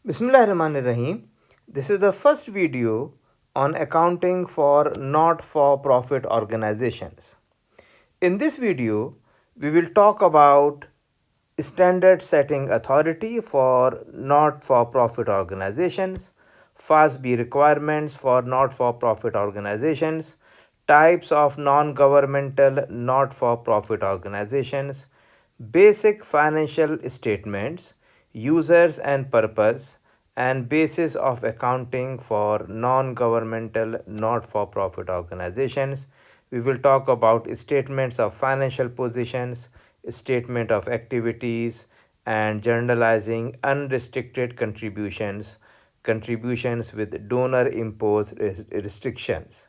Bismillahirrahmanirrahim. This is the first video on accounting for not-for-profit organizations. In this video, we will talk about standard setting authority for not-for-profit organizations, FASB requirements for not-for-profit organizations, types of non-governmental not-for-profit organizations, basic financial statements, users and purpose, and basis of accounting for non-governmental not-for-profit organizations. We will talk about statements of financial positions, statement of activities, and journalizing unrestricted contributions, contributions with donor imposed restrictions.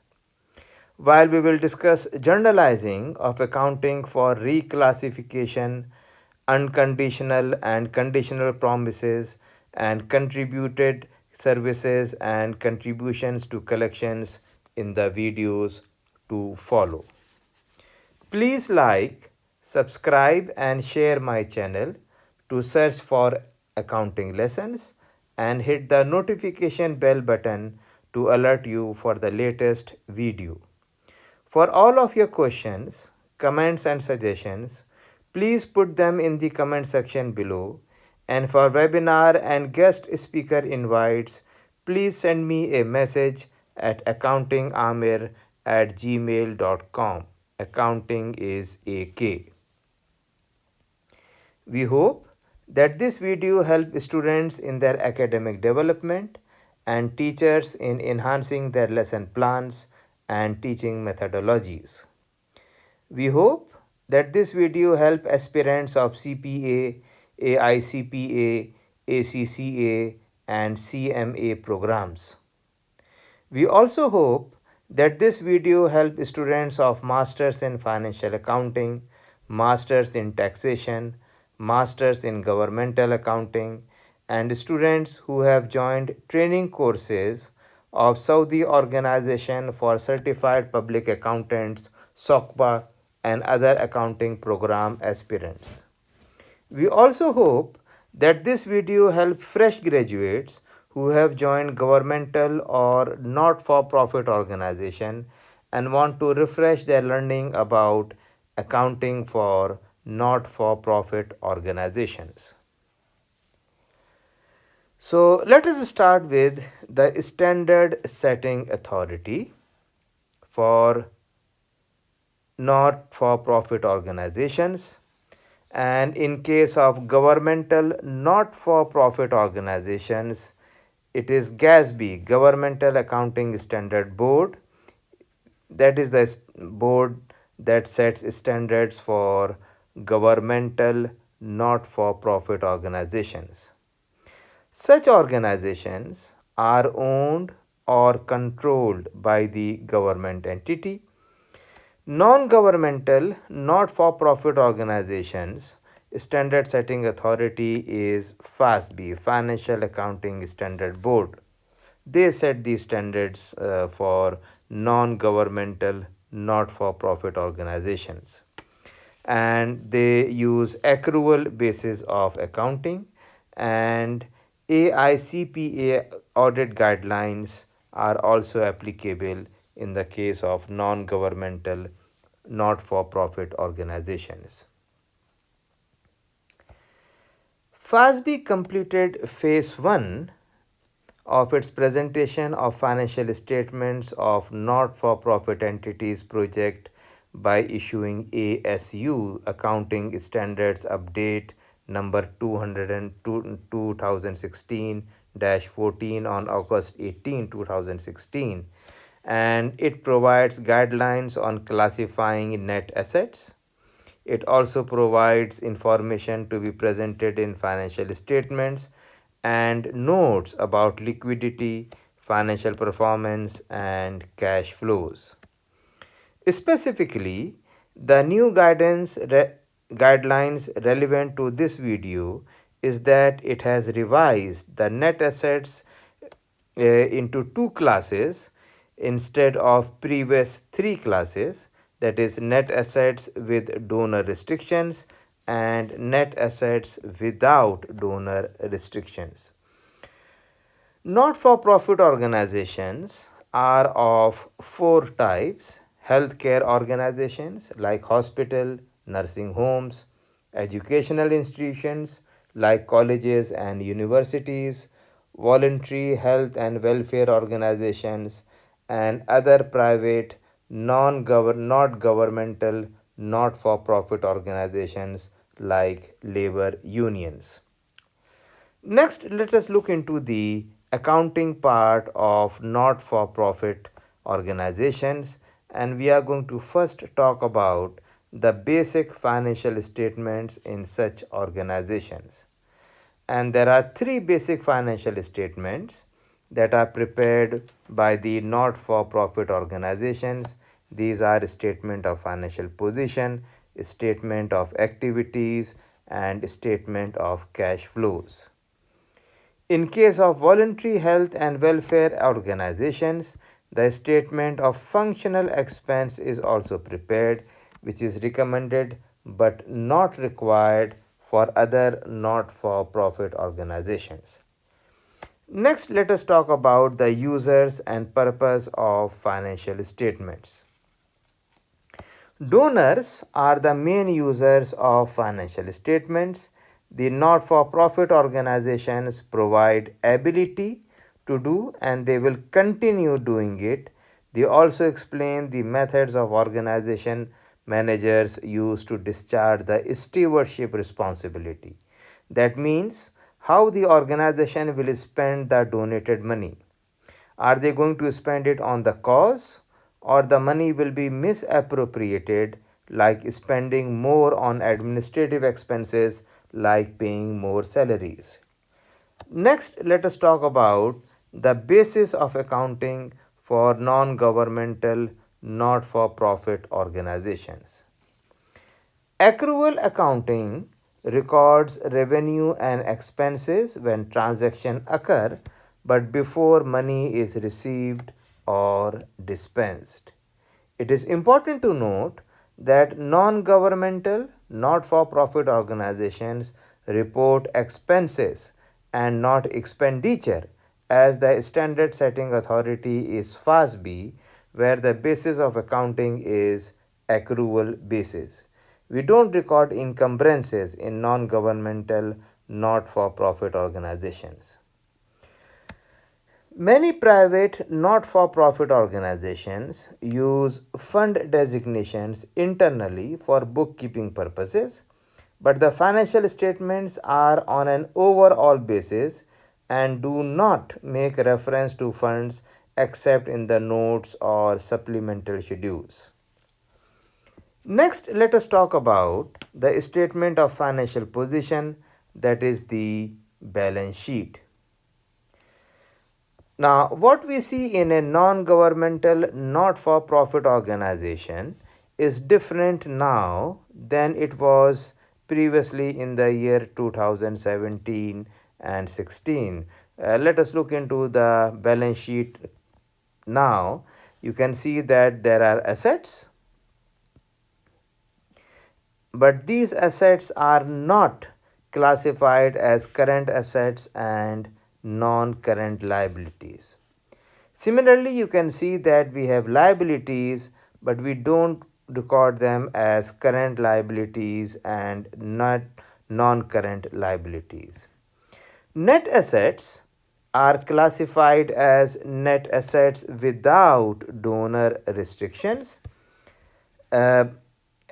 While we will discuss journalizing of accounting for reclassification, unconditional and conditional promises, and contributed services and contributions to collections in the videos to follow. Please like, subscribe, and share my channel to search for accounting lessons and hit the notification bell button to alert you for the latest video. For all of your questions, comments, and suggestions, please put them in the comment section below. And for webinar and guest speaker invites, please send me a message at accountingamir@gmail.com. Accounting is AK. We hope that this video helps students in their academic development and teachers in enhancing their lesson plans and teaching methodologies. We hope that this video help aspirants of CPA, AICPA, ACCA, and CMA programs. We also hope that this video help students of Masters in Financial Accounting, Masters in Taxation, Masters in Governmental Accounting, and students who have joined training courses of Saudi Organization for Certified Public Accountants, SOCPA, and other accounting program aspirants. We also hope that this video helps fresh graduates who have joined governmental or not-for-profit organization and want to refresh their learning about accounting for not-for-profit organizations. So let us start with the standard setting authority for not-for-profit organizations. And in case of governmental not-for-profit organizations, it is GASB, Governmental Accounting Standard Board. That is the board that sets standards for governmental not-for-profit organizations. Such organizations are owned or controlled by the government entity. Non-governmental, not-for-profit organizations, standard setting authority is FASB, Financial Accounting Standard Board. They set the standards for non-governmental, not-for-profit organizations. And they use accrual basis of accounting, and AICPA audit guidelines are also applicable in the case of non-governmental, not-for-profit organizations. FASB completed phase 1 of its presentation of financial statements of not-for-profit entities project by issuing ASU Accounting Standards Update number 2016-14 on August 18, 2016, and it provides guidelines on classifying net assets. It also provides information to be presented in financial statements and notes about liquidity, financial performance, and cash flows. Specifically, the new guidelines relevant to this video is that it has revised the net assets into two classes instead of previous three classes, that is net assets with donor restrictions and net assets without donor restrictions. Not-for-profit organizations are of four types: healthcare organizations like hospital, nursing homes, educational institutions like colleges and universities, voluntary health and welfare organizations, and other private, not governmental, not-for-profit organizations like labor unions. Next, let us look into the accounting part of not for profit organizations, and we are going to first talk about the basic financial statements in such organizations. And there are three basic financial statements that are prepared by the not for profit organizations. These are statement of financial position, statement of activities, and statement of cash flows. In case of voluntary health and welfare organizations, the statement of functional expense is also prepared, which is recommended but not required for other not for profit organizations. Next, let us talk about the users and purpose of financial statements. Donors are the main users of financial statements. The not for profit organizations provide ability to do and they will continue doing it. They also explain the methods of organization managers use to discharge the stewardship responsibility. That means how the organization will spend the donated money. Are they going to spend it on the cause, or the money will be misappropriated, like spending more on administrative expenses like paying more salaries? Next, let us talk about the basis of accounting for non-governmental, not-for-profit organizations. Accrual accounting records revenue and expenses when transactions occur but before money is received or dispensed. It is important to note that non-governmental, not-for-profit organizations report expenses and not expenditure, as the standard setting authority is FASB, where the basis of accounting is accrual basis. We don't record encumbrances in non-governmental, not-for-profit organizations. Many private not-for-profit organizations use fund designations internally for bookkeeping purposes, but the financial statements are on an overall basis and do not make reference to funds except in the notes or supplemental schedules. Next, let us talk about the statement of financial position, that is the balance sheet. Now, what we see in a non-governmental, not-for-profit organization is different now than it was previously in the year 2017 and 16. Let us look into the balance sheet now. You can see that there are assets, but these assets are not classified as current assets and non-current liabilities. Similarly, you can see that we have liabilities, but we don't record them as current liabilities and not non-current liabilities. Net assets are classified as net assets without donor restrictions, uh,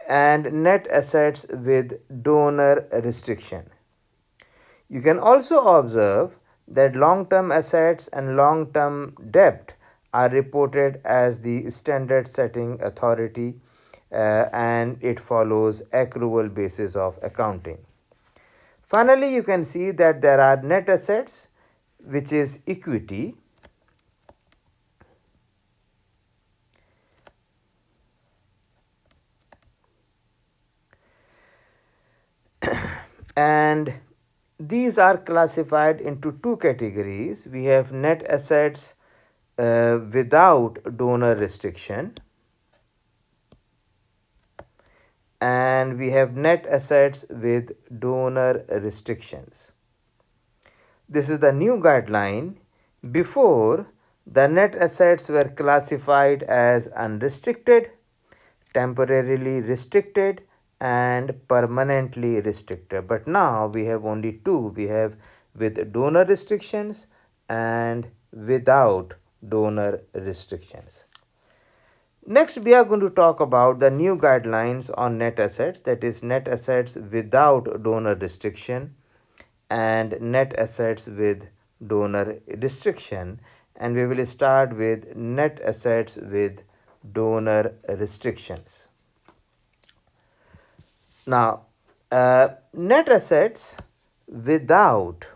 and net assets with donor restriction. You can also observe that long-term assets and long-term debt are reported as the standard setting authority, and it follows accrual basis of accounting. Finally, you can see that there are net assets, which is equity, and these are classified into two categories. We have net assets without donor restriction, and we have net assets with donor restrictions. This is the new guideline Before, the net assets were classified as unrestricted, temporarily restricted, and permanently restricted. But now we have only two. We have with donor restrictions and without donor restrictions. Next, we are going to talk about the new guidelines on net assets, that is, net assets without donor restriction and net assets with donor restriction. And we will start with net assets with donor restrictions. Now, net assets without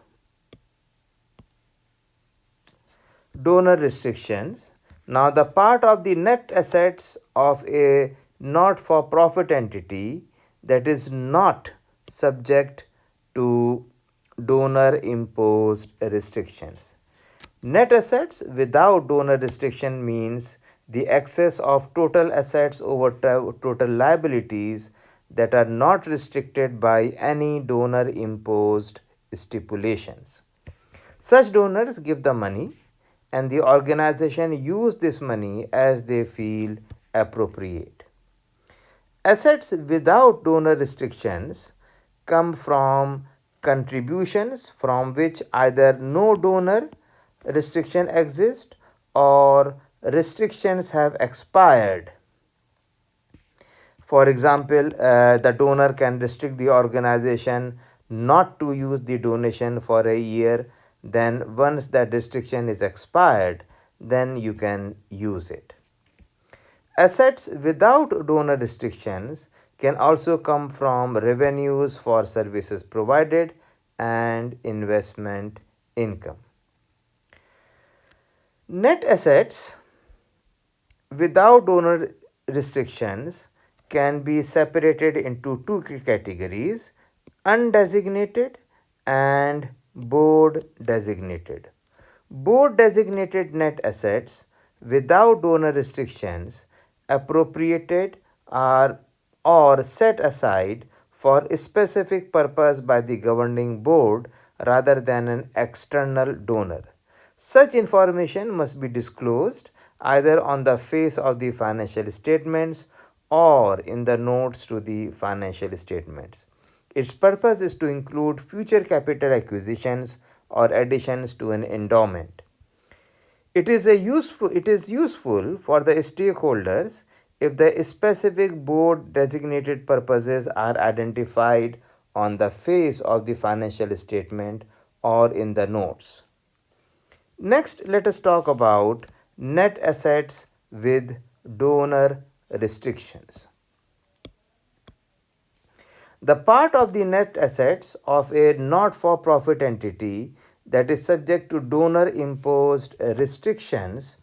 donor restrictions. Now, the part of the net assets of a not for profit entity that is not subject to donor imposed restrictions. Net assets without donor restriction means the excess of total assets over total liabilities that are not restricted by any donor imposed stipulations. Such donors give the money and the organization use this money as they feel appropriate. Assets without donor restrictions come from contributions from which either no donor restriction exists or restrictions have expired. For example, the donor can restrict the organization not to use the donation for a year. Then once that restriction is expired, then you can use it. Assets without donor restrictions can also come from revenues for services provided and investment income. Net assets without donor restrictions can be separated into two categories: undesignated and board designated. Board designated net assets without donor restrictions appropriated are or set aside for a specific purpose by the governing board rather than an external donor. Such information must be disclosed either on the face of the financial statements or in the notes to the financial statements. Its purpose is to include future capital acquisitions or additions to an endowment. It is useful for the stakeholders if the specific board designated purposes are identified on the face of the financial statement or in the notes. Next, let us talk about net assets with donor restrictions. The part of the net assets of a not for profit entity that is subject to donor imposed restrictions,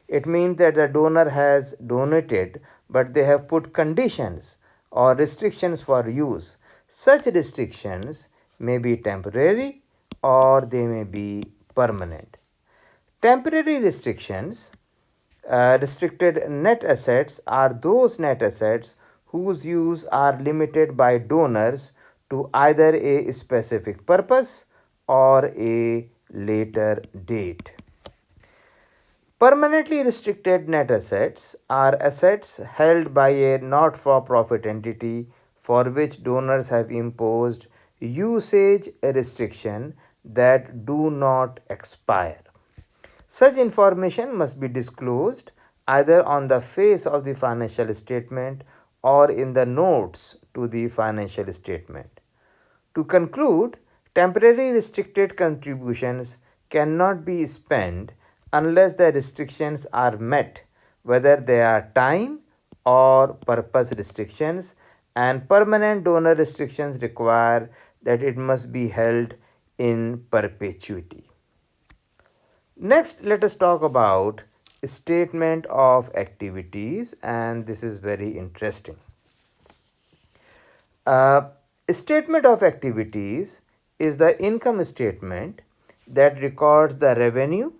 it means that the donor has donated but they have put conditions or restrictions for use. Such restrictions may be temporary or they may be permanent. Temporary restrictions, restricted net assets are those net assets whose use are limited by donors to either a specific purpose or a later date. Permanently restricted net assets are assets held by a not for profit entity for which donors have imposed usage restriction that do not expire. Such information must be disclosed either on the face of the financial statement or in the notes to the financial statement. To conclude, temporary restricted contributions cannot be spent unless the restrictions are met, whether they are time or purpose restrictions, and permanent donor restrictions require that it must be held in perpetuity. Next, let us talk about statement of activities, and this is very interesting. Uh, Statement of activities is the income statement that records the revenue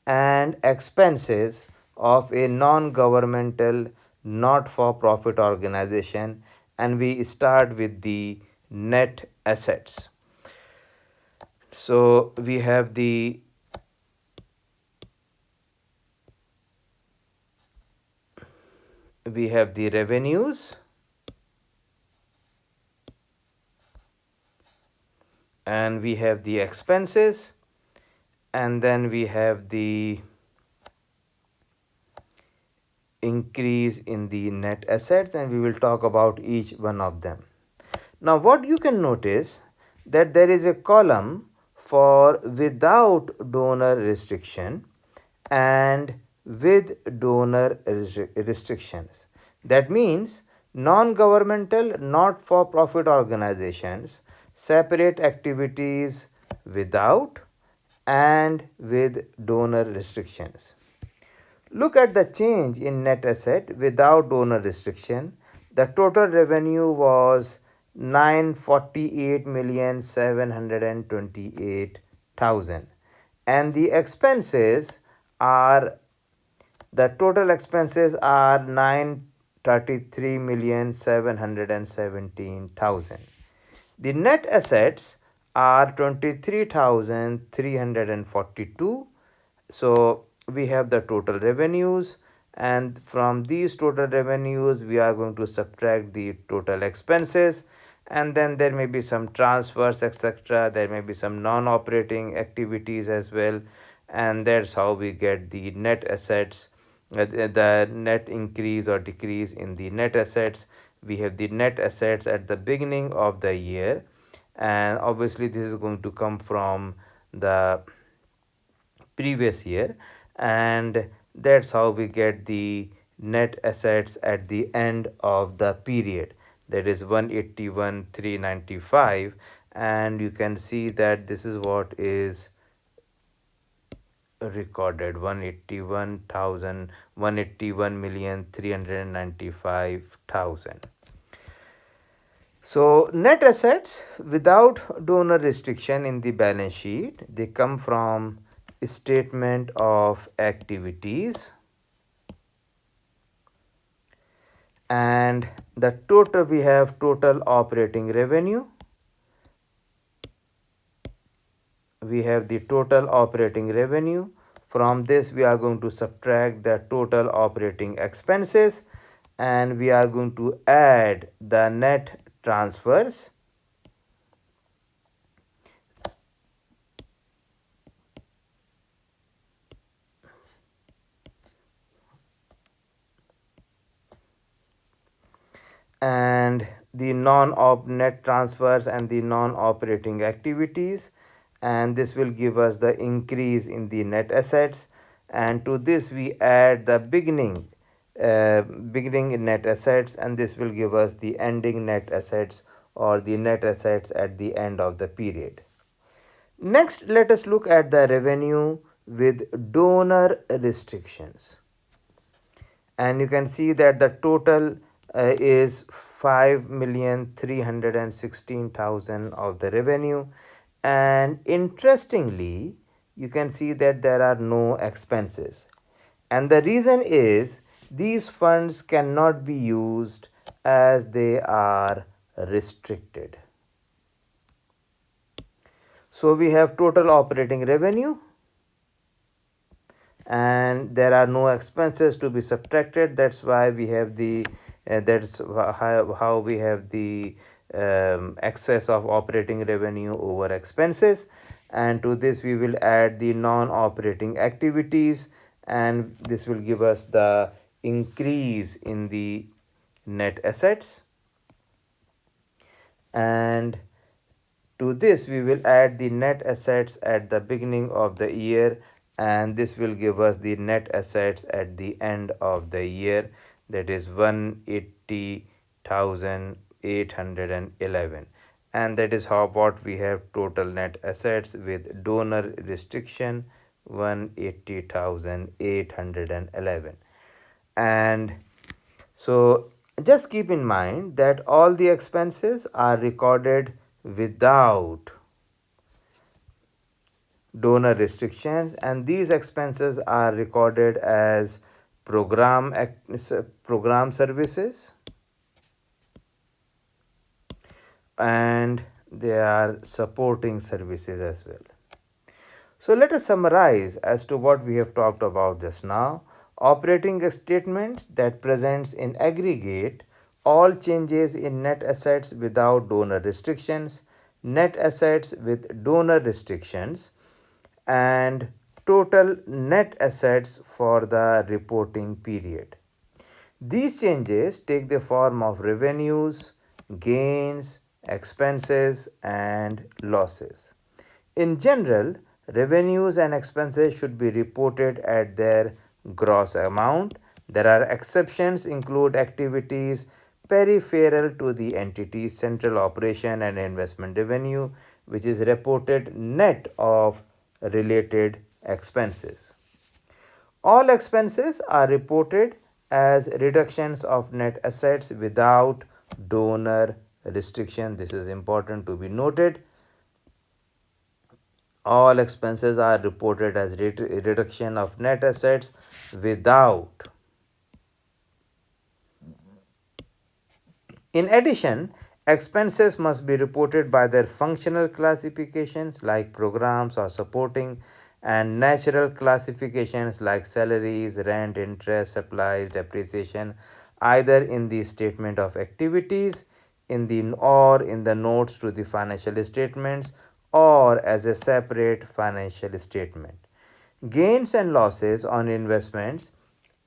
and expenses of a non-governmental not-for-profit organization, and we start with the net assets. So we have the we have the revenues, and we have the expenses, and then we have the increase in the net assets, and we will talk about each one of them. Now what you can notice that there is a column for without donor restriction and with donor restrictions. That means non-governmental not-for-profit organizations separate activities without and with donor restrictions. Look at the change in net asset without donor restriction. The total revenue was 948,728,000, and the expenses are the total expenses are 933,717,000. The net assets are 23,342. So we have the total revenues, and from these total revenues we are going to subtract the total expenses, and then there may be some transfers, etc. There may be some non-operating activities as well, and that's how we get the net assets, the net increase or decrease in the net assets. We have the net assets at the beginning of the year, and obviously this is going to come from the previous year, and that's how we get the net assets at the end of the period, that is 181,395, and you can see that this is what is recorded, 181,395,000. So net assets without donor restriction in the balance sheet, they come from statement of activities, and the total, we have total operating revenue, we have the total operating revenue. From this we are going to subtract the total operating expenses, and we are going to add the net transfers, and the non-op net transfers and the non-operating activities, and this will give us the increase in the net assets, and to this we add the beginning net assets, and this will give us the ending net assets or the net assets at the end of the period. Next, let us look at the revenue with donor restrictions, and you can see that the total is 5,316,000 of the revenue, and interestingly you can see that there are no expenses, and the reason is these funds cannot be used as they are restricted. So we have total operating revenue, and there are no expenses to be subtracted. That's why we have the that's how we have the excess of operating revenue over expenses, and to this we will add the non-operating activities, and this will give us the increase in the net assets, and to this we will add the net assets at the beginning of the year, and this will give us the net assets at the end of the year, that is 180,811, and that is how what we have total net assets with donor restriction 180,811. And so just keep in mind that all the expenses are recorded without donor restrictions, and these expenses are recorded as program services, and they are supporting services as well. So let us summarize as to what we have talked about just now. Operating statements that presents in aggregate all changes in net assets without donor restrictions, net assets with donor restrictions, and total net assets for the reporting period. These changes take the form of revenues, gains, expenses, and losses. In general, revenues and expenses should be reported at their gross amount. There are exceptions include activities peripheral to the entity's central operation and investment revenue, which is reported net of related expenses. All expenses are reported as reductions of net assets without donor restriction. This is important to be noted. All expenses are reported as reduction of net assets without. In addition, expenses must be reported by their functional classifications like programs or supporting, and natural classifications like salaries, rent, interest, supplies, depreciation, either in the statement of activities in the notes to the financial statements or as a separate financial statement. Gains and losses on investments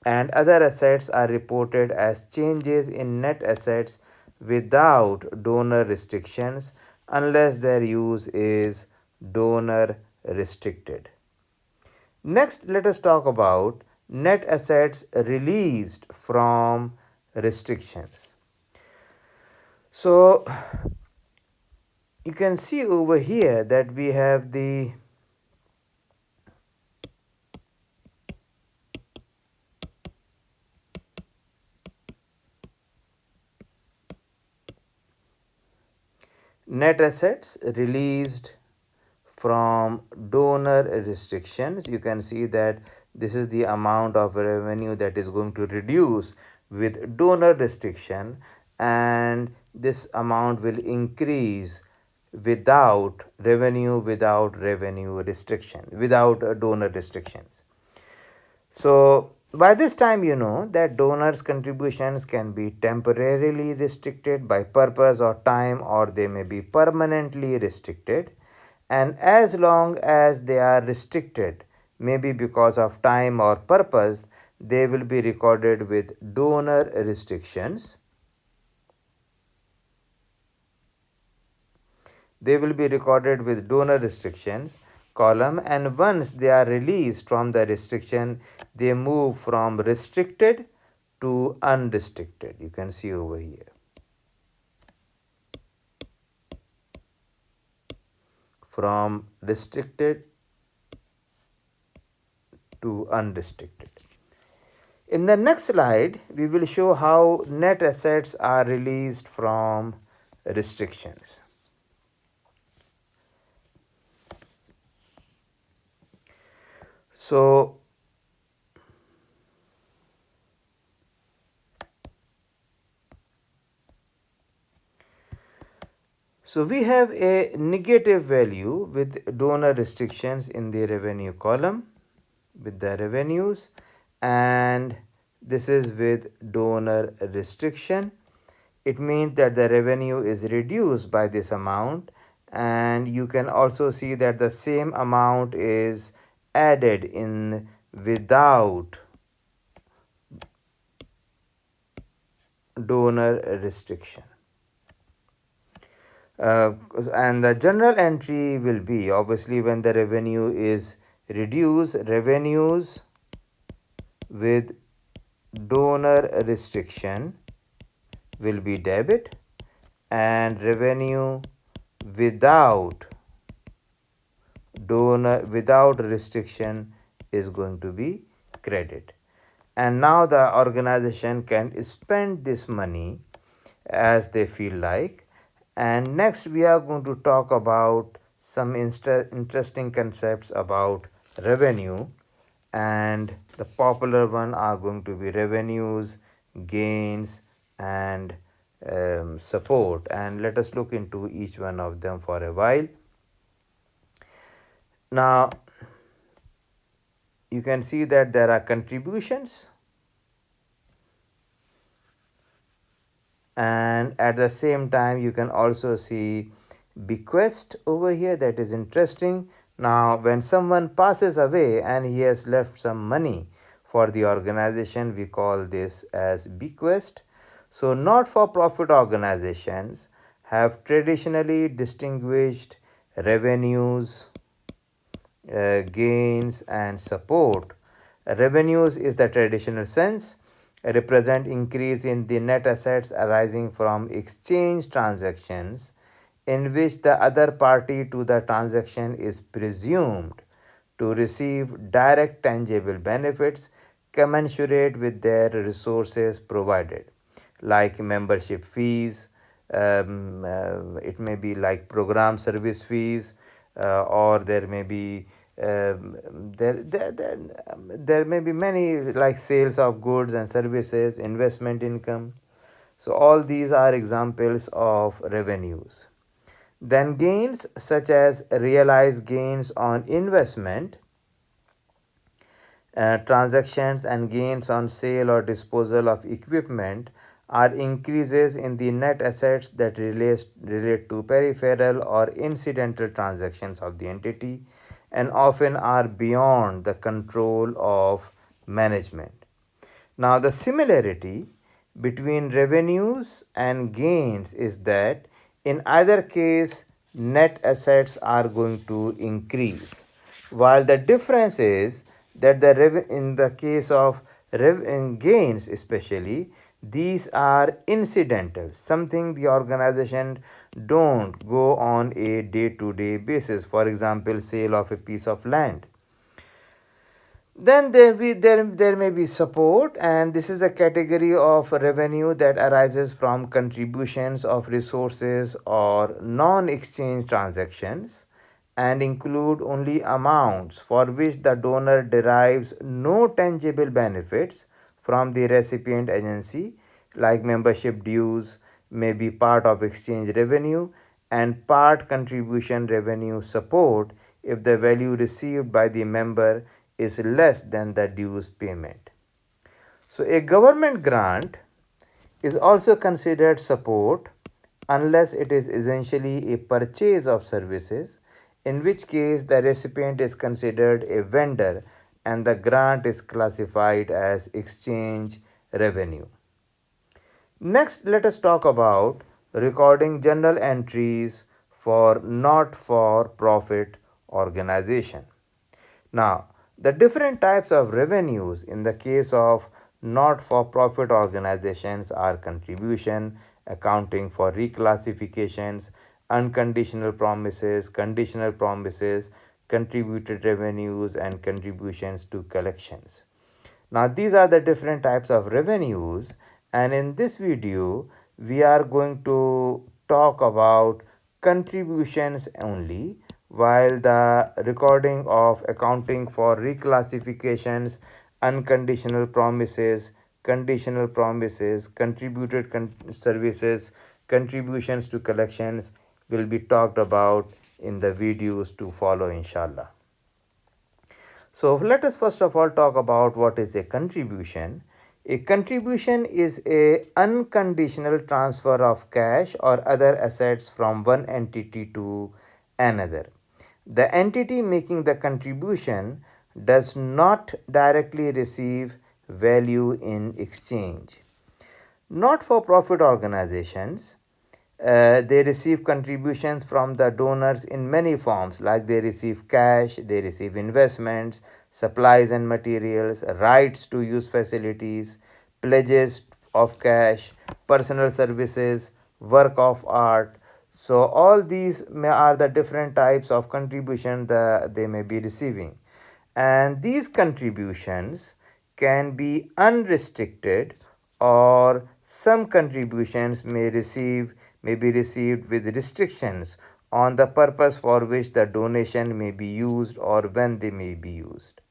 and other assets are reported as changes in net assets without donor restrictions unless their use is donor restricted. Next, let us talk about net assets released from restrictions. So, you can see over here that we have the net assets released from donor restrictions. You can see that this is the amount of revenue that is going to reduce with donor restriction, and this amount will increase without revenue restriction, without donor restrictions. So by this time, you know that donors' contributions can be temporarily restricted by purpose or time, or they may be permanently restricted. And as long as they are restricted, maybe because of time or purpose, they will be recorded with donor restrictions. They will be recorded with donor restrictions column, and once they are released from the restriction, they move from restricted to unrestricted. You can see over here. From restricted to unrestricted. In the next slide, we will show how net assets are released from restrictions. So, we have a negative value with donor restrictions in the revenue column with the revenues, and this is with donor restriction. It means that the revenue is reduced by this amount, and you can also see that the same amount is added in without donor restriction. And the general entry will be, obviously, when the revenue is reduced, revenues with donor restriction will be debit, and revenue without restriction is going to be credit. And now the organization can spend this money as they feel like. And next we are going to talk about some interesting concepts about revenue, and the popular one are going to be revenues, gains, and support. And let us look into each one of them for a while. Now, you can see that there are contributions, and at the same time you can also see bequest over here. That is interesting. Now when someone passes away and he has left some money for the organization, we call this as bequest. So not for profit organizations have traditionally distinguished revenues, gains and support. Revenues is the traditional sense, represent increase in the net assets arising from exchange transactions in which the other party to the transaction is presumed to receive direct tangible benefits commensurate with their resources provided, like membership fees, it may be like program service fees, or there may be there may be many like sales of goods and services, investment income. So all these are examples of revenues. Then gains such as realized gains on investment transactions and gains on sale or disposal of equipment are increases in the net assets that relate to peripheral or incidental transactions of the entity and often are beyond the control of management. Now, the similarity between revenues and gains is that in either case, net assets are going to increase, while the difference is that in the case of in gains, especially, these are incidental, something the organization don't go on a day-to-day basis. For example, sale of a piece of land. Then there may be support, and this is a category of revenue that arises from contributions of resources or non-exchange transactions and include only amounts for which the donor derives no tangible benefits from the recipient agency, like membership dues may be part of exchange revenue and part contribution revenue support if the value received by the member is less than the dues payment. So a government grant is also considered support unless it is essentially a purchase of services, in which case the recipient is considered a vendor and the grant is classified as exchange revenue. Next, let us talk about recording journal entries for not for profit organization. Now, the different types of revenues in the case of not for profit organizations are contribution, accounting for reclassifications, unconditional promises, conditional promises, contributed revenues, and contributions to collections. Now these are the different types of revenues, and in this video we are going to talk about contributions only, while the recording of accounting for reclassifications, unconditional promises, conditional promises, contributed services, contributions to collections will be talked about in the videos to follow, inshallah. So let us first of all talk about what is a contribution. A contribution is a unconditional transfer of cash or other assets from one entity to another. The entity making the contribution does not directly receive value in exchange. Not for profit organizations, they receive contributions from the donors in many forms, like they receive cash, they receive investments, supplies and materials, rights to use facilities, pledges of cash, personal services, work of art. So all these are the different types of contribution that they may be receiving, and these contributions can be unrestricted, or some contributions may be received with restrictions on the purpose for which the donation may be used or when they may be used.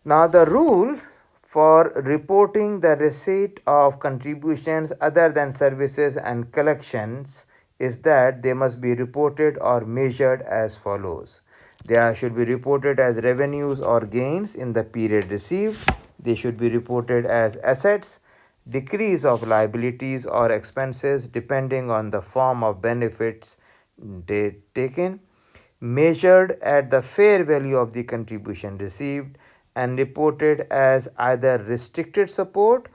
Now the rule for reporting the receipt of contributions other than services and collections is that they must be reported or measured as follows. They should be reported as revenues or gains in the period received. They should be reported as assets, decrease of liabilities or expenses depending on the form of benefits they taken, measured at the fair value of the contribution received, and reported as either restricted support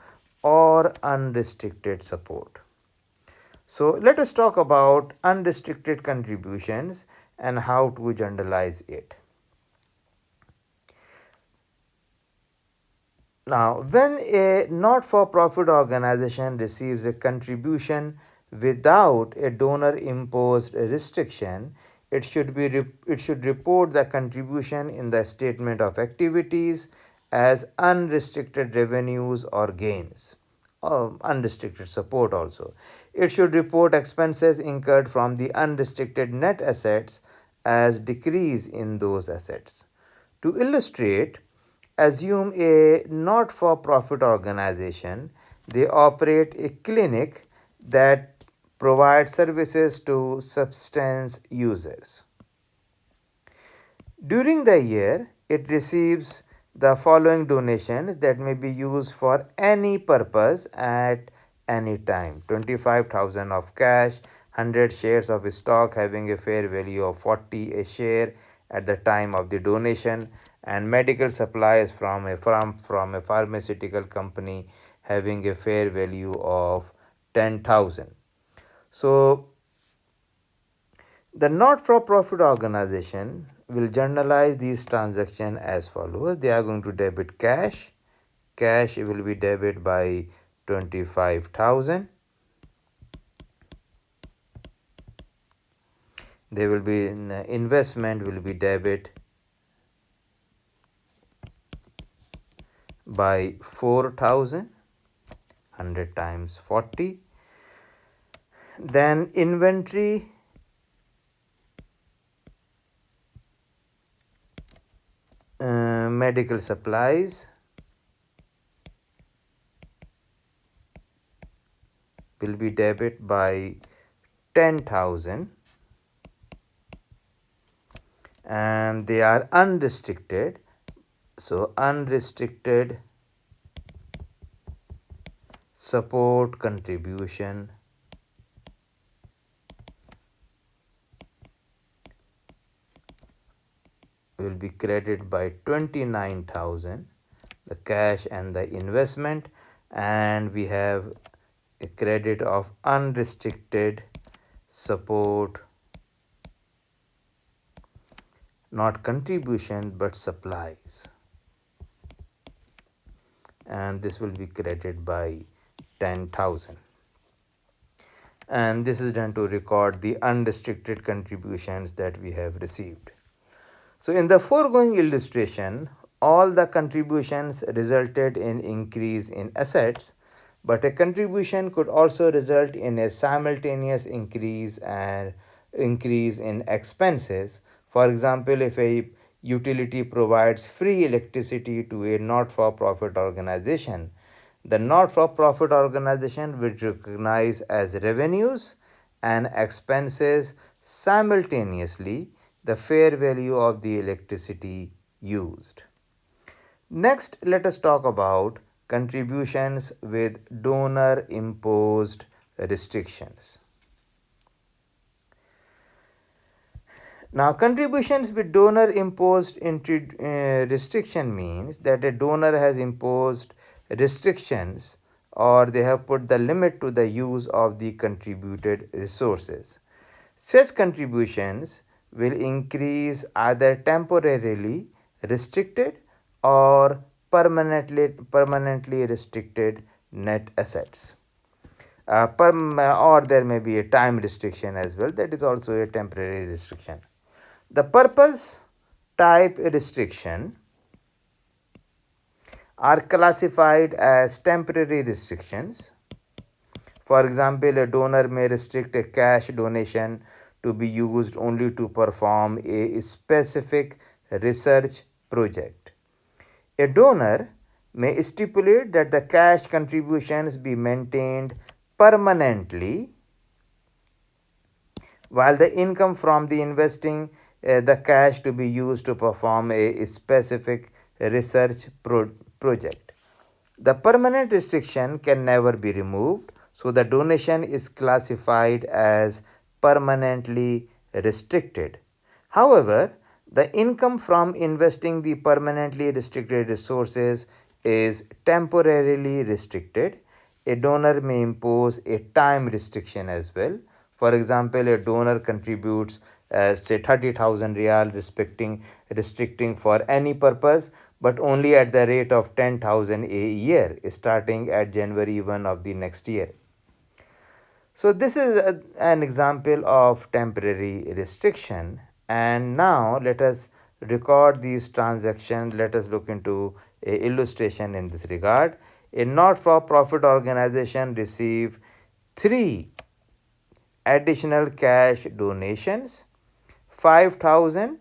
or unrestricted support. So let us talk about unrestricted contributions and how to generalize it. Now, when a not-for-profit organization receives a contribution without a donor-imposed restriction, it should report the contribution in the statement of activities as unrestricted revenues or gains, or unrestricted support also. It should report expenses incurred from the unrestricted net assets as decrease in those assets. To illustrate, assume a not for profit organization. They operate a clinic that provides services to substance users. During the year, it receives the following donations that may be used for any purpose at any time: 25,000 of cash, 100 shares of stock having a fair value of 40 a share at the time of the donation, and medical supplies from a pharmaceutical company having a fair value of 10,000. So the not-for-profit organization will journalize these transactions as follows. They are going to debit cash. Cash will be debit by 25,000. There will be investment will be debit by 4,000, 100 times 40. Then inventory medical supplies will be debit by 10,000, and they are unrestricted. So unrestricted support contribution will be credited by 29,000, the cash and the investment, and we have a credit of unrestricted support, not contribution but supplies, and this will be credited by 10,000. And this is done to record the unrestricted contributions that we have received. So in the foregoing illustration, all the contributions resulted in increase in assets, but a contribution could also result in a simultaneous increase in expenses. For example, if a utility provides free electricity to a not-for-profit organization, the not-for-profit organization will recognize as revenues and expenses simultaneously the fair value of the electricity used. Next, let us talk about contributions with donor imposed restrictions. Now, contributions with donor imposed restriction means that a donor has imposed restrictions or they have put the limit to the use of the contributed resources. Such contributions will increase either temporarily restricted or permanently restricted net assets. Or there may be a time restriction as well, that is also a temporary restriction. The purpose type restriction are classified as temporary restrictions. For example, a donor may restrict a cash donation to be used only to perform a specific research project. A donor may stipulate that the cash contributions be maintained permanently while the income from the investing the cash to be used to perform a specific research project. The permanent restriction can never be removed, so the donation is classified as permanently restricted. However, the income from investing the permanently restricted resources is temporarily restricted. A donor may impose a time restriction as well. For example, a donor contributes say 30,000 real restricting for any purpose, but only at the rate of 10,000 a year starting at January 1 of the next year. So this is an example of temporary restriction. And now let us record these transactions. Let us look into a illustration in this regard. A not-for-profit organization receive 3 additional cash donations. 5,000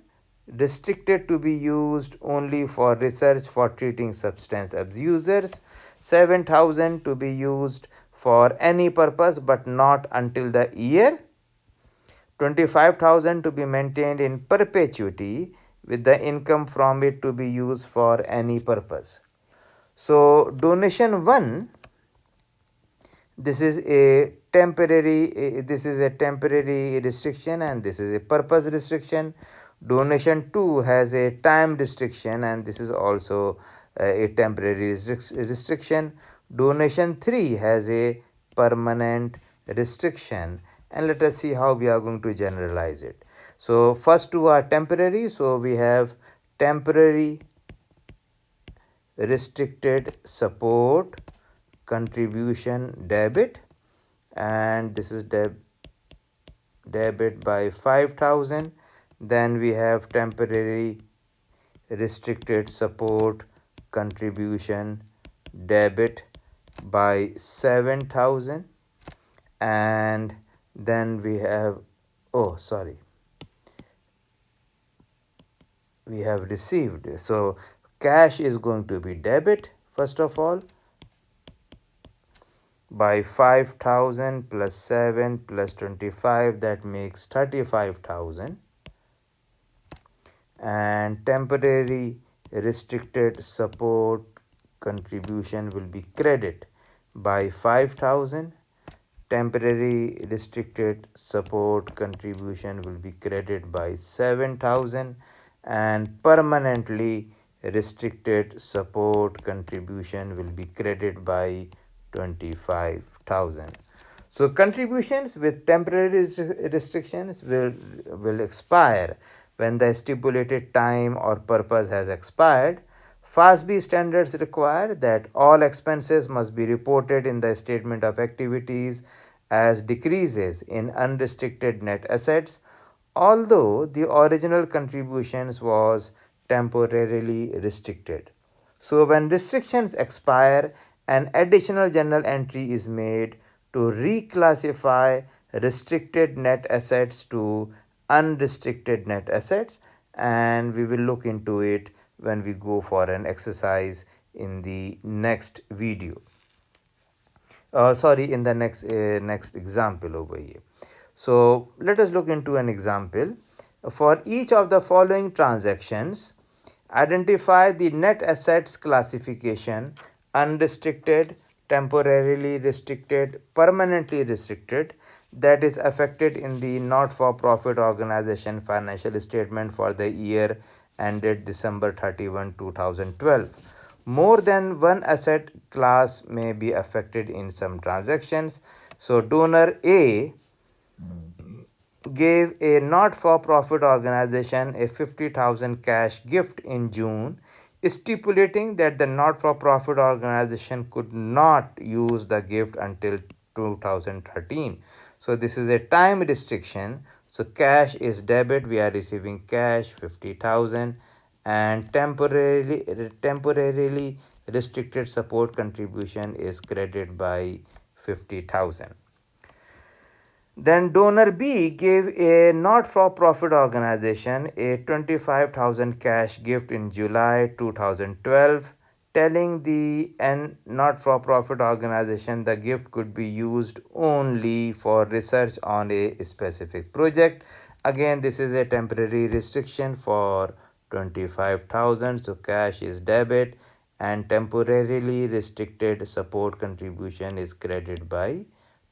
restricted to be used only for research for treating substance abusers, 7,000 to be used for any purpose but not until the year, 25,000 to be maintained in perpetuity with the income from it to be used for any purpose. So donation 1, this is a temporary restriction and this is a purpose restriction. Donation 2 has a time restriction and this is also a temporary restriction. Donation 3 has a permanent restriction, and let us see how we are going to generalize it. So first two are temporary, so we have temporary restricted support contribution debit, and this is debit by 5,000. Then we have temporary restricted support contribution debit by 7,000, and then we have we have received. So cash is going to be debit first of all by 5,000 plus 7 plus 25, that makes 35,000, and temporary restricted support contribution will be credit by 5,000. Temporary restricted support contribution will be credited by 7,000, and permanently restricted support contribution will be credited by 25,000. So contributions with temporary restrictions will expire when the stipulated time or purpose has expired. FASB standards require that all expenses must be reported in the statement of activities as decreases in unrestricted net assets, although the original contributions was temporarily restricted. So when restrictions expire, an additional journal entry is made to reclassify restricted net assets to unrestricted net assets, and we will look into it when we go for an exercise in the next video. In the next example over here. So let us look into an example. For each of the following transactions, identify the net assets classification: unrestricted, temporarily restricted, permanently restricted, that is affected in the not-for-profit organization financial statement for the year ended December 31, 2012. More than one asset class may be affected in some transactions. So donor A gave a not-for-profit organization a 50,000 cash gift in June, stipulating that the not-for-profit organization could not use the gift until 2013. So this is a time restriction. So cash is debit, we are receiving cash 50,000, and temporarily restricted support contribution is credited by 50,000. Then donor B gave a not-for-profit organization a 25,000 cash gift in July 2012, telling the not-for-profit organization the gift could be used only for research on a specific project Again, this is a temporary restriction for 25,000. So cash is debit and temporarily restricted support contribution is credited by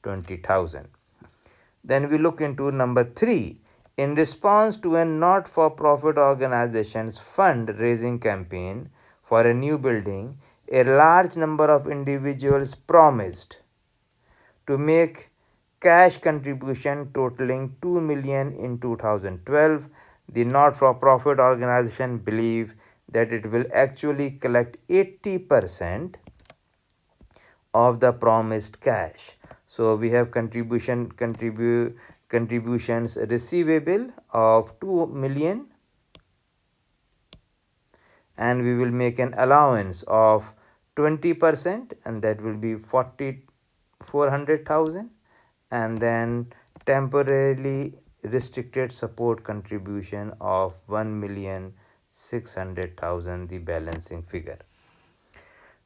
20,000. Then we look into number 3. In response to a not-for-profit organization's fund-raising campaign for a new building, a large number of individuals promised to make cash contribution totaling 2 million in 2012. The not-for-profit organization believe that it will actually collect 80% of the promised cash. So we have contributions receivable of 2 million, and we will make an allowance of 20%, and that will be 400,000, and then temporarily restricted support contribution of 1,600,000, the balancing figure.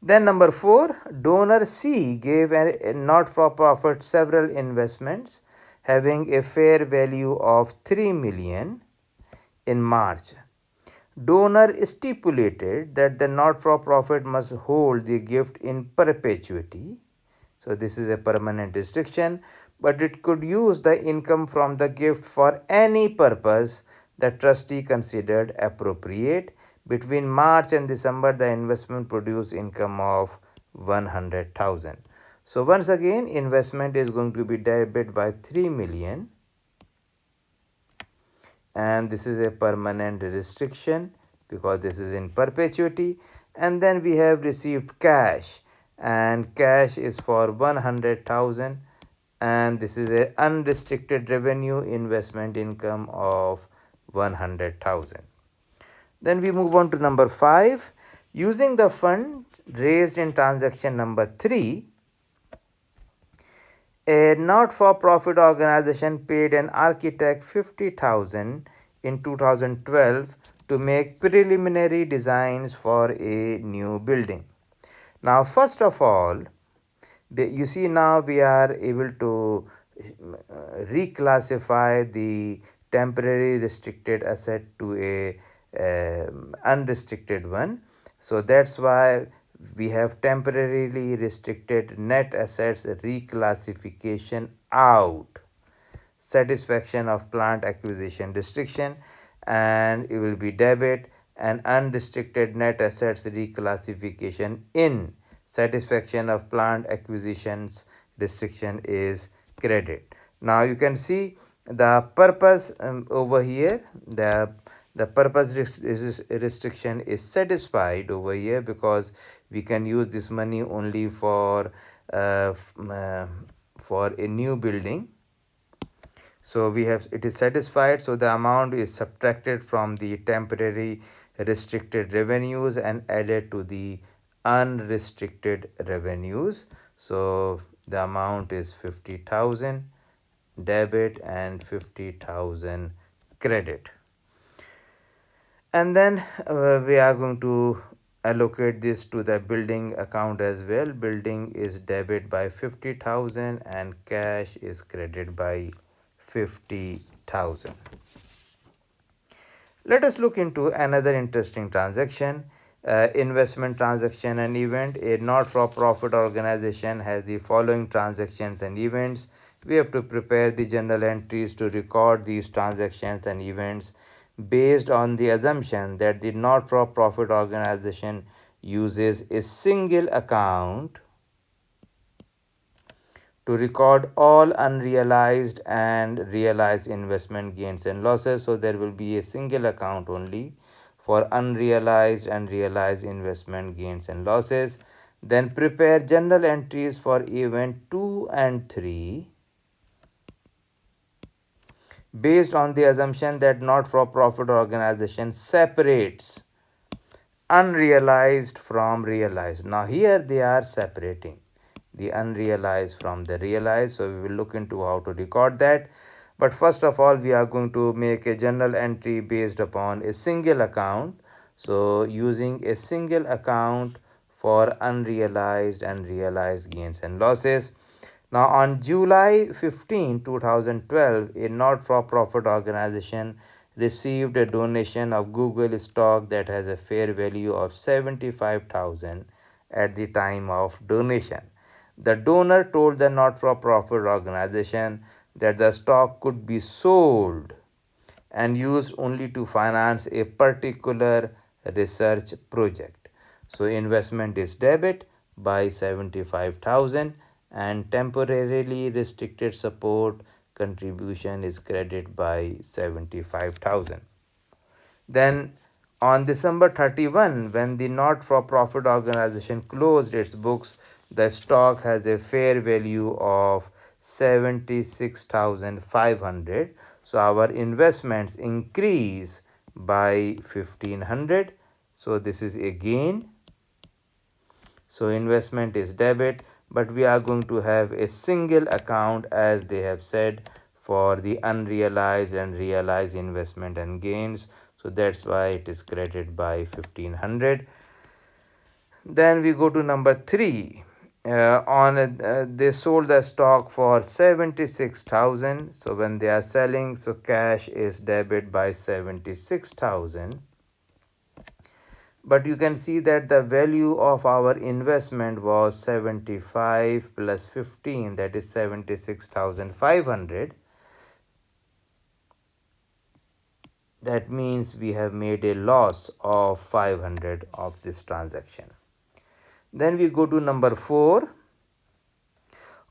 Then number 4, donor C gave a not-for-profit several investments having a fair value of 3 million in March. Donor stipulated that the not-for-profit must hold the gift in perpetuity. So this is a permanent restriction, but it could use the income from the gift for any purpose the trustee considered appropriate. Between March and December, the investment produced income of 100,000. So once again, investment is going to be debit by 3 million, and this is a permanent restriction because this is in perpetuity. And then we have received cash, and cash is for 100,000, and this is a unrestricted revenue investment income of 100,000. Then we move on to number 5. Using the fund raised in transaction number 3, a not-for-profit organization paid an architect 50,000 in 2012 to make preliminary designs for a new building. Now, first of all, you see now we are able to reclassify the temporary restricted asset to a unrestricted one. So that's why we have temporarily restricted net assets reclassification out, satisfaction of plant acquisition restriction, and it will be debit, and unrestricted net assets reclassification in, satisfaction of plant acquisitions restriction is credit. Now you can see the purpose over here, the purpose restriction is satisfied over here because we can use this money only for a new building. So we have, it is satisfied, so the amount is subtracted from the temporary restricted revenues and added to the unrestricted revenues. So the amount is 50,000 debit and 50,000 credit. And then we are going to allocate this to the building account as well. Building is debit by 50,000 and cash is credit by 50,000. Let us look into another interesting transaction, investment transaction and event. A not-for-profit organization has the following transactions and events. We have to prepare the journal entries to record these transactions and events based on the assumption that the not-for-profit organization uses a single account to record all unrealized and realized investment gains and losses. So there will be a single account only for unrealized and realized investment gains and losses. Then prepare journal entries for event 2 and 3 based on the assumption that not-for-profit organization separates unrealized from realized. Now here they are separating the unrealized from the realized, so we will look into how to record that. But first of all, we are going to make a journal entry based upon a single account. So using a single account for unrealized and realized gains and losses. Now, on July 15, 2012, a not for profit organization received a donation of Google stock that has a fair value of 75,000 at the time of donation. The donor told the not for profit organization that the stock could be sold and used only to finance a particular research project. So investment is debit by 75,000 and temporarily restricted support contribution is credit by 75,000. Then on December 31, when the not for profit organization closed its books, the stock has a fair value of 76,500. So our investments increase by 1,500. So this is a gain. So investment is debit, but we are going to have a single account, as they have said, for the unrealized and realized investment and gains. So that's why it is credited by 1,500. Then we go to number 3. They sold the stock for 76,000. So when they are selling, so cash is debit by 76,000. But you can see that the value of our investment was 75 plus 15, that is 76,500. That means we have made a loss of 500 of this transaction. Then we go to number 4.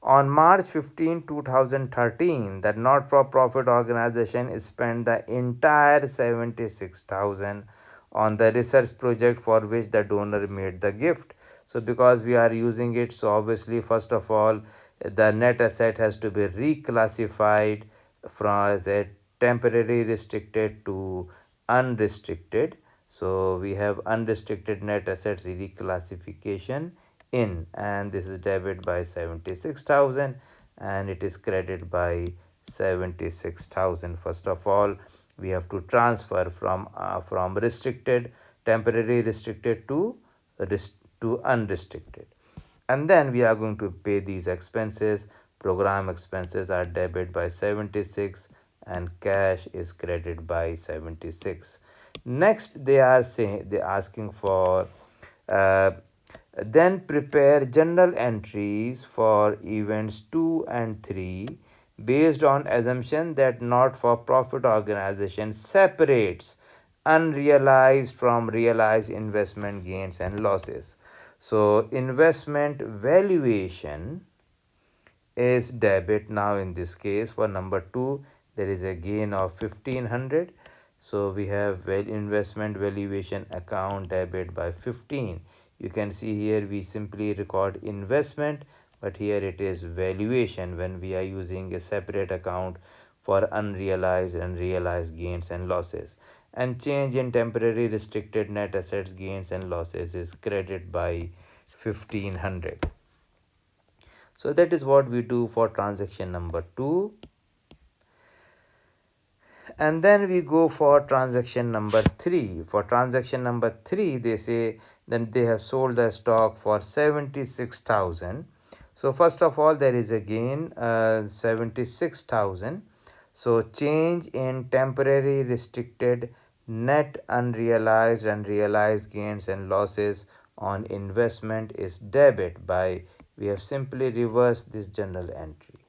On March 15, 2013, the not for profit organization spent the entire 76,000 on the research project for which the donor made the gift. So, because we are using it, so obviously, first of all, the net asset has to be reclassified from as a temporary restricted to unrestricted. So, we have unrestricted net assets reclassification in, and this is debit by 76,000 and it is credit by 76,000. First of all, we have to transfer from restricted, temporary restricted to unrestricted, and then we are going to pay these expenses. Program expenses are debit by 76 and cash is credited by 76. Next, they asking for uh, then prepare journal entries for events 2 and 3 based on assumption that not for profit organization separates unrealized from realized investment gains and losses. So investment valuation is debit. Now in this case, for number 2, there is a gain of 1,500. So we have investment valuation account debit by 15. You can see here we simply record investment, but here it is valuation when we are using a separate account for unrealized and realized gains and losses. And change in temporary restricted net assets gains and losses is credit by 1,500. So that is what we do for transaction number 2. And then we go for transaction number 3. For transaction number 3, they say then they have sold the stock for 76,000. So first of all, there is a gain 76,000. So change in temporary restricted net unrealized and realized gains and losses on investment is debit by, we have simply reversed this journal entry,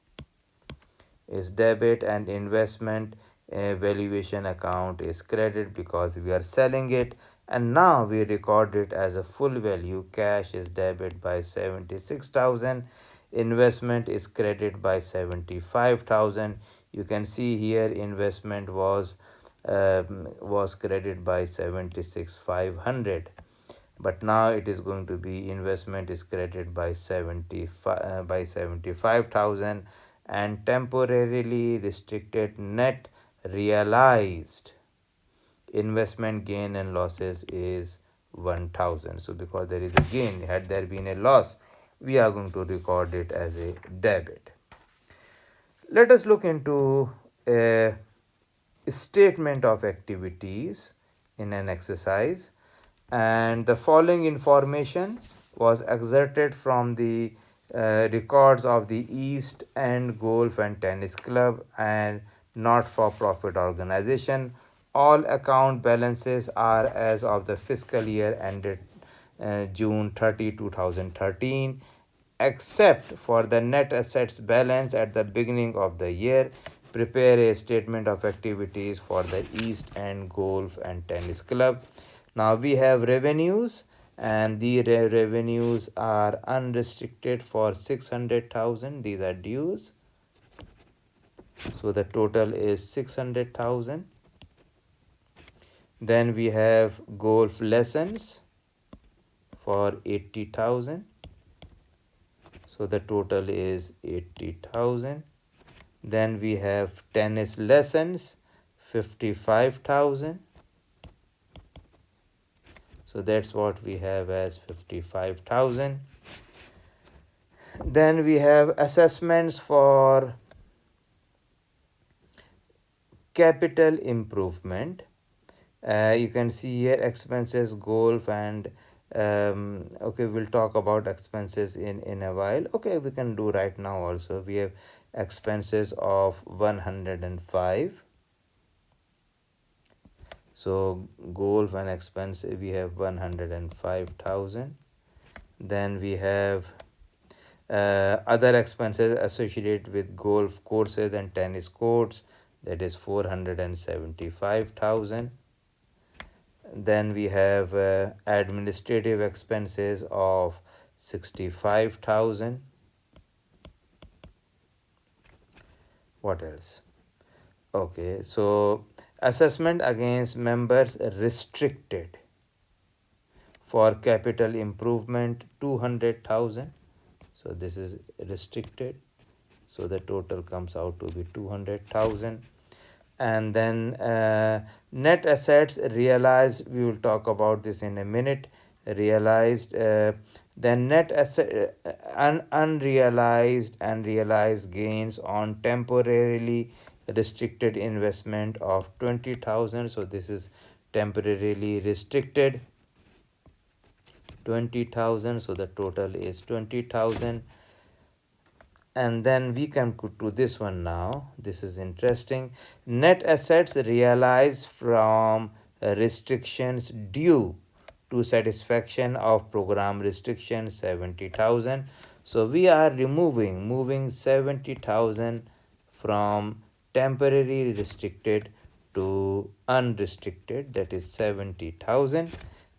is debit, and investment valuation account is credit because we are selling it, and now we record it as a full value. Cash is debit by 76,000, investment is credit by 75,000. You can see here investment was credit by 76,500, but now it is going to be investment is credited by 75,000 and temporarily restricted net realized investment gain and losses is 1,000. So because there is a gain, had there been a loss, we are going to record it as a debit. Let us look into a statement of activities in an exercise, and the following information was excerpted from the records of the East End Golf and Tennis Club and not-for-profit organization. All account balances are as of the fiscal year ended June 30, 2013, except for the net assets balance at the beginning of the year. Prepare a statement of activities for the East End Golf and Tennis Club. Now we have revenues, and the revenues are unrestricted for 600,000. These are dues. So the total is 600,000. Then we have golf lessons for 80,000. So the total is 80,000. Then we have tennis lessons 55,000. So that's what we have as 55,000. Then we have assessments for capital improvement. You can see here expenses, golf, and okay, we'll talk about expenses in a while. Okay, we can do right now also. We have expenses of 105. So golf and expense, we have 105,000. Then we have other expenses associated with golf courses and tennis courts, that is 475,000. Then we have administrative expenses of 65,000. What else? Okay, so assessment against members restricted for capital improvement 200,000. So this is restricted, so the total comes out to be 200,000. And then net assets realized, we will talk about this in a minute. Realized, then net asset unrealized and realized gains on temporarily restricted investment of 20,000. So this is temporarily restricted 20,000. So the total is 20,000. And then we come to this one now. This is interesting. Net assets realized from restrictions due to satisfaction of program restrictions 70,000. So we are moving 70,000 from temporary restricted to unrestricted, that is 70,000.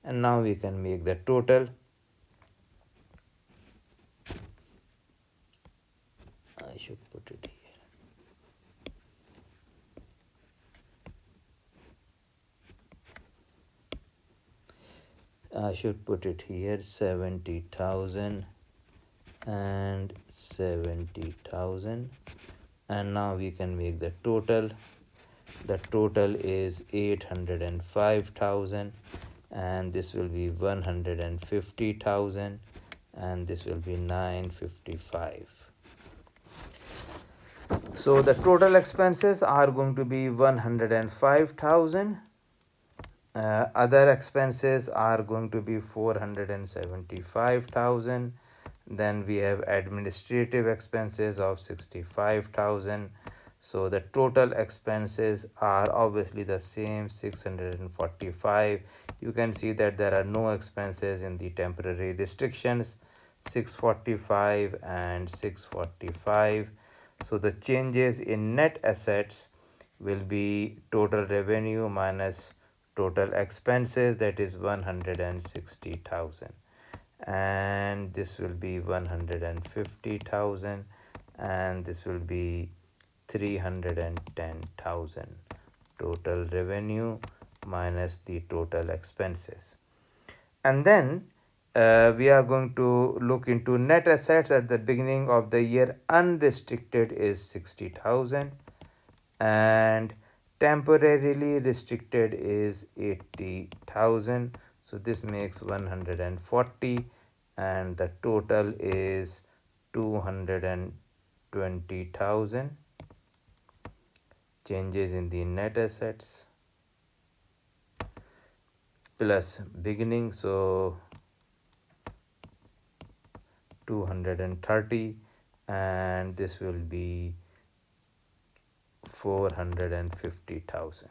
And now we can make the total. I should put it here. I should put it here, 70,000 and 70,000. And now we can make the total. The total is 805,000, and this will be 150,000, and this will be 955. So the total expenses are going to be 105,000. Other expenses are going to be 475,000. Then we have administrative expenses of 65,000. So the total expenses are obviously the same, 645. You can see that there are no expenses in the temporary restrictions, 645 and 645. So the changes in net assets will be total revenue minus total expenses, that is 160,000, and this will be 150,000, and this will be 310,000. Total revenue minus the total expenses. And then we are going to look into net assets at the beginning of the year. Unrestricted is 60,000 and temporarily restricted is 80,000. So this makes 140, and the total is 220,000. Changes in the net assets plus beginning, so 230, and this will be 450,000.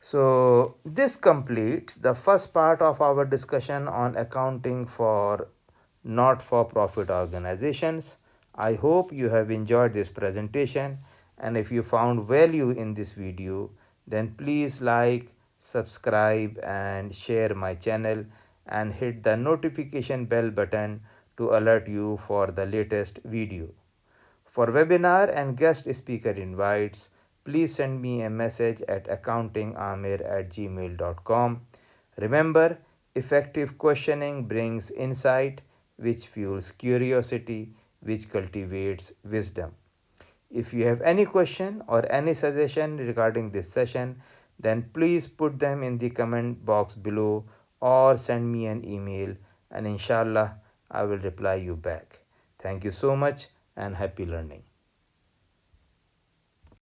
So this completes the first part of our discussion on accounting for not-for-profit organizations. I hope you have enjoyed this presentation, and if you found value in this video, then please like, subscribe and share my channel and hit the notification bell button to alert you for the latest video. For webinar and guest speaker invites, please send me a message at accountingamir@gmail.com. Remember, effective questioning brings insight, which fuels curiosity, which cultivates wisdom. If you have any question or any suggestion regarding this session, then please put them in the comment box below or send me an email, and inshallah I will reply you back. Thank you so much and happy learning.